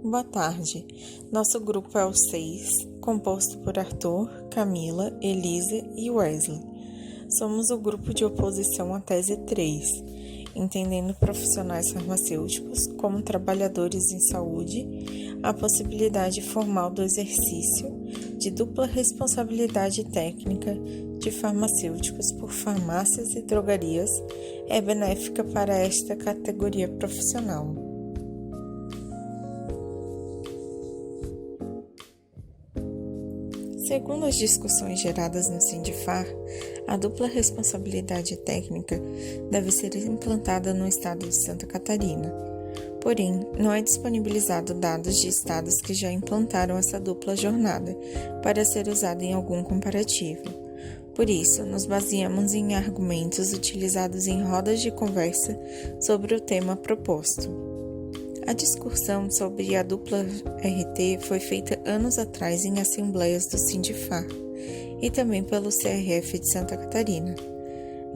Boa tarde. Nosso grupo é o 6, composto por Arthur, Camila, Elisa e Wesley. Somos o grupo de oposição à tese 3, entendendo profissionais farmacêuticos como trabalhadores em saúde, a possibilidade formal do exercício de dupla responsabilidade técnica de farmacêuticos por farmácias e drogarias é benéfica para esta categoria profissional. Segundo as discussões geradas no Sindifar, a dupla responsabilidade técnica deve ser implantada no estado de Santa Catarina. Porém, não é disponibilizado dados de estados que já implantaram essa dupla jornada para ser usada em algum comparativo. Por isso, nos baseamos em argumentos utilizados em rodas de conversa sobre o tema proposto. A discussão sobre a dupla RT foi feita anos atrás em assembleias do Sindifar e também pelo CRF de Santa Catarina.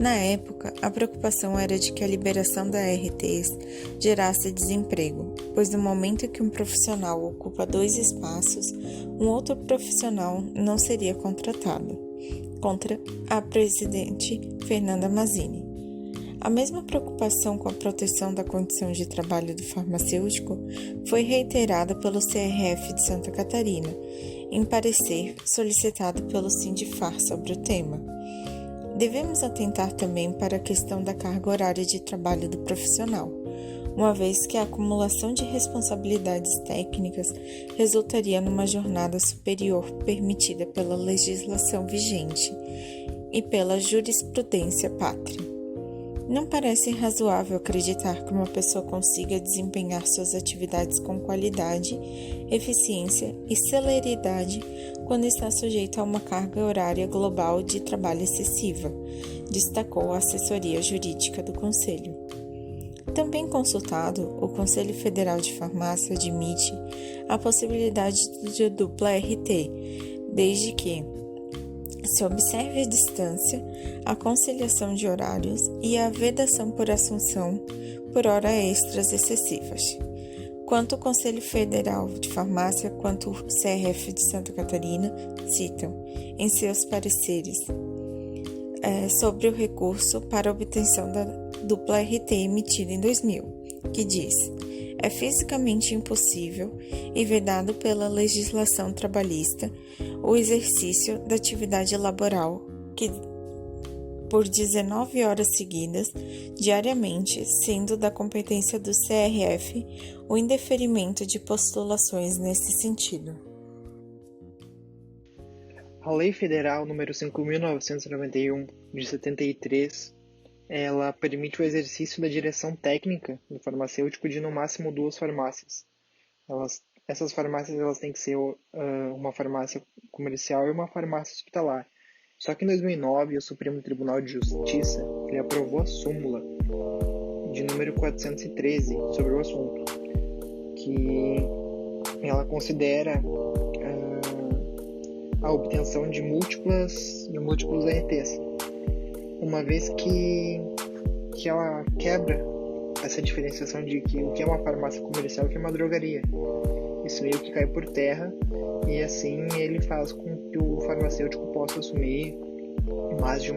Na época, a preocupação era de que a liberação da RTs gerasse desemprego, pois no momento que um profissional ocupa 2 espaços, um outro profissional não seria contratado, contra a presidente Fernanda Mazzini. A mesma preocupação com a proteção da condição de trabalho do farmacêutico foi reiterada pelo CRF de Santa Catarina, em parecer solicitado pelo Sindifar sobre o tema. Devemos atentar também para a questão da carga horária de trabalho do profissional, uma vez que a acumulação de responsabilidades técnicas resultaria numa jornada superior permitida pela legislação vigente e pela jurisprudência pátria. Não parece razoável acreditar que uma pessoa consiga desempenhar suas atividades com qualidade, eficiência e celeridade quando está sujeito a uma carga horária global de trabalho excessiva, destacou a assessoria jurídica do Conselho. Também consultado, o Conselho Federal de Farmácia admite a possibilidade de dupla RT, desde que se observe a distância, a conciliação de horários e a vedação por assunção por hora extras excessivas. Quanto o Conselho Federal de Farmácia quanto o CRF de Santa Catarina citam, em seus pareceres, sobre o recurso para a obtenção da dupla RT emitida em 2000, que diz: é fisicamente impossível e vedado pela legislação trabalhista o exercício da atividade laboral que por 19 horas seguidas, diariamente, sendo da competência do CRF o indeferimento de postulações nesse sentido. A Lei Federal nº 5.991, de 73, ela permite o exercício da direção técnica do farmacêutico de no máximo 2 farmácias. Essas farmácias elas têm que ser uma farmácia comercial e uma farmácia hospitalar. Só que em 2009, o Supremo Tribunal de Justiça ele aprovou a súmula de número 413 sobre o assunto, que ela considera a obtenção de múltiplos RTs, uma vez que ela quebra essa diferenciação de que o que é uma farmácia comercial e o que é uma drogaria. Isso meio que cai por terra e assim ele faz com que o farmacêutico possa assumir mais de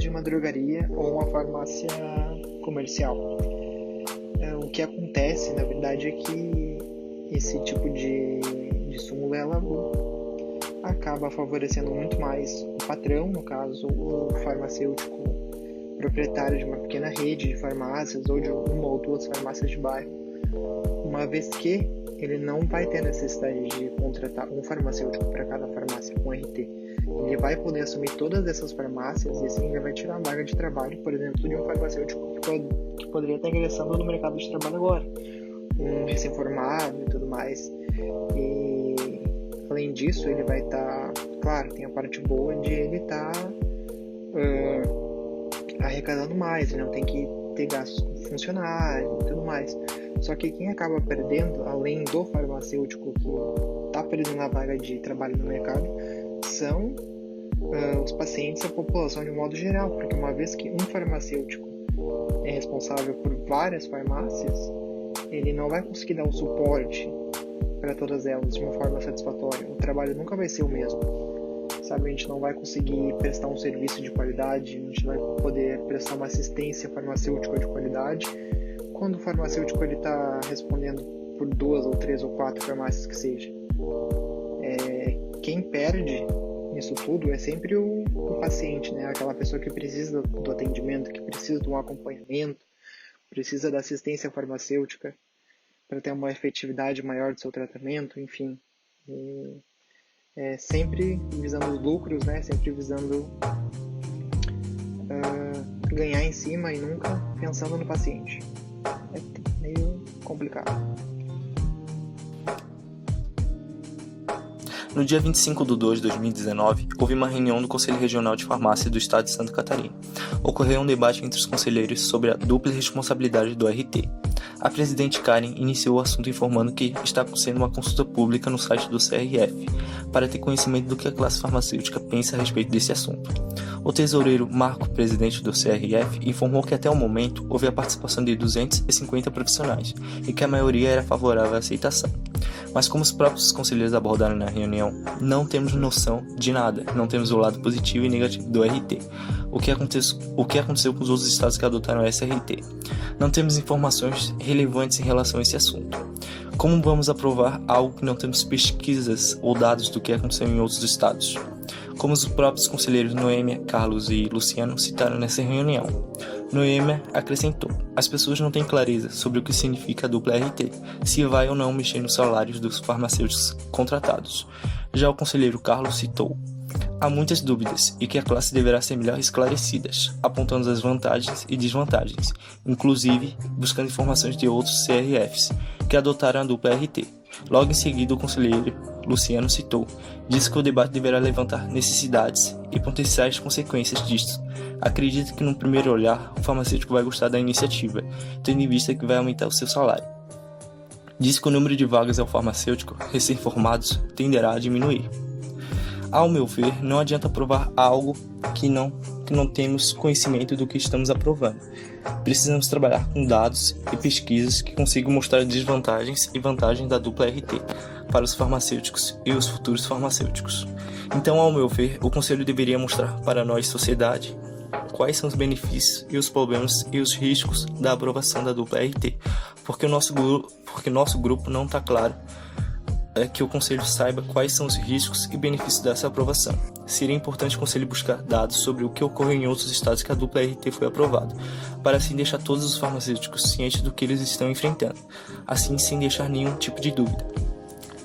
uma drogaria ou uma farmácia comercial. O que acontece, na verdade, é que esse tipo de súmula ela acaba favorecendo muito mais o patrão, no caso o farmacêutico proprietário de uma pequena rede de farmácias ou de uma ou 2 farmácias de bairro, uma vez que ele não vai ter necessidade de contratar um farmacêutico para cada farmácia com RT. Ele vai poder assumir todas essas farmácias e assim ele vai tirar a vaga de trabalho, por exemplo, de um farmacêutico que poderia estar ingressando no mercado de trabalho agora, um recém-formado e tudo mais. E além disso, ele vai estar, claro, tem a parte boa de ele estar arrecadando mais, ele não tem que ter gastos com funcionário e tudo mais. Só que quem acaba perdendo, além do farmacêutico que está perdendo a vaga de trabalho no mercado, são os pacientes, a população de modo geral, porque uma vez que um farmacêutico é responsável por várias farmácias, ele não vai conseguir dar o suporte para todas elas de uma forma satisfatória. O trabalho nunca vai ser o mesmo, sabe? A gente não vai conseguir prestar um serviço de qualidade, a gente vai poder prestar uma assistência farmacêutica de qualidade quando o farmacêutico está respondendo por 2 ou 3 ou 4 farmácias que seja. Quem perde nisso tudo é sempre o paciente, né? Aquela pessoa que precisa do atendimento, que precisa de um acompanhamento, precisa da assistência farmacêutica para ter uma efetividade maior do seu tratamento, enfim. Sempre visando os lucros, né? Sempre visando ganhar em cima e nunca pensando no paciente. É meio complicado. No dia 25 de 2 de 2019, houve uma reunião do Conselho Regional de Farmácia do Estado de Santa Catarina. Ocorreu um debate entre os conselheiros sobre a dupla responsabilidade do RT. A presidente Karen iniciou o assunto informando que está sendo uma consulta pública no site do CRF, para ter conhecimento do que a classe farmacêutica pensa a respeito desse assunto. O tesoureiro Marco, presidente do CRF, informou que até o momento houve a participação de 250 profissionais e que a maioria era favorável à aceitação. Mas como os próprios conselheiros abordaram na reunião, não temos noção de nada, não temos o lado positivo e negativo do RT. O que aconteceu com os outros estados que adotaram o SRT? Não temos informações relevantes em relação a esse assunto. Como vamos aprovar algo que não temos pesquisas ou dados do que aconteceu em outros estados? Como os próprios conselheiros Noêmia, Carlos e Luciano citaram nessa reunião. Noêmia acrescentou: as pessoas não têm clareza sobre o que significa a dupla RT, se vai ou não mexer nos salários dos farmacêuticos contratados. Já o conselheiro Carlos citou: há muitas dúvidas e que a classe deverá ser melhor esclarecidas, apontando as vantagens e desvantagens, inclusive buscando informações de outros CRFs que adotaram a dupla RT. Logo em seguida, o conselheiro Luciano citou: disse que o debate deverá levantar necessidades e potenciais consequências disto. Acredito que, no primeiro olhar, o farmacêutico vai gostar da iniciativa, tendo em vista que vai aumentar o seu salário. Disse que o número de vagas ao farmacêutico recém-formados tenderá a diminuir. Ao meu ver, não adianta aprovar algo que não temos conhecimento do que estamos aprovando. Precisamos trabalhar com dados e pesquisas que consigam mostrar desvantagens e vantagens da dupla RT para os farmacêuticos e os futuros farmacêuticos. Então, ao meu ver, o Conselho deveria mostrar para nós, sociedade, quais são os benefícios e os problemas e os riscos da aprovação da dupla RT, porque nosso grupo não está claro. Que o Conselho saiba quais são os riscos e benefícios dessa aprovação. Seria importante o Conselho buscar dados sobre o que ocorreu em outros estados que a dupla RT foi aprovada, para assim deixar todos os farmacêuticos cientes do que eles estão enfrentando, assim sem deixar nenhum tipo de dúvida,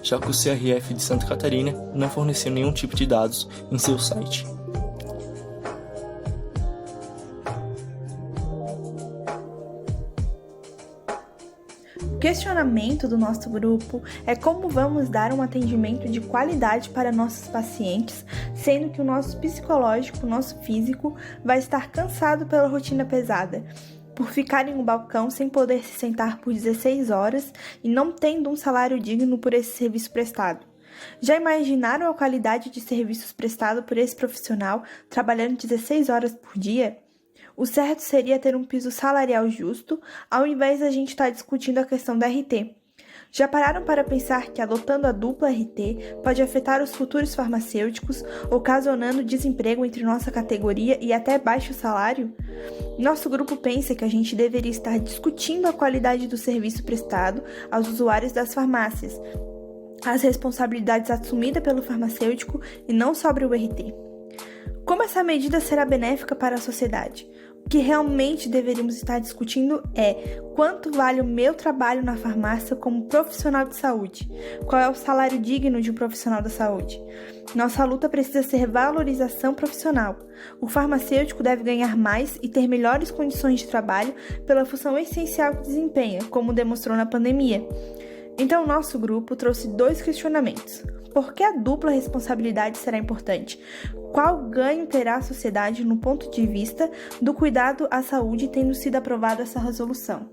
já que o CRF de Santa Catarina não forneceu nenhum tipo de dados em seu site. O questionamento do nosso grupo é como vamos dar um atendimento de qualidade para nossos pacientes, sendo que o nosso psicológico, o nosso físico, vai estar cansado pela rotina pesada, por ficar em um balcão sem poder se sentar por 16 horas e não tendo um salário digno por esse serviço prestado. Já imaginaram a qualidade de serviços prestados por esse profissional trabalhando 16 horas por dia? O certo seria ter um piso salarial justo, ao invés da gente estar discutindo a questão da RT. Já pararam para pensar que adotando a dupla RT pode afetar os futuros farmacêuticos, ocasionando desemprego entre nossa categoria e até baixo salário? Nosso grupo pensa que a gente deveria estar discutindo a qualidade do serviço prestado aos usuários das farmácias, as responsabilidades assumidas pelo farmacêutico e não sobre o RT. Como essa medida será benéfica para a sociedade? O que realmente deveríamos estar discutindo é quanto vale o meu trabalho na farmácia como profissional de saúde? Qual é o salário digno de um profissional da saúde? Nossa luta precisa ser valorização profissional. O farmacêutico deve ganhar mais e ter melhores condições de trabalho pela função essencial que desempenha, como demonstrou na pandemia. Então, nosso grupo trouxe 2 questionamentos. Por que a dupla responsabilidade será importante? Qual ganho terá a sociedade no ponto de vista do cuidado à saúde tendo sido aprovada essa resolução?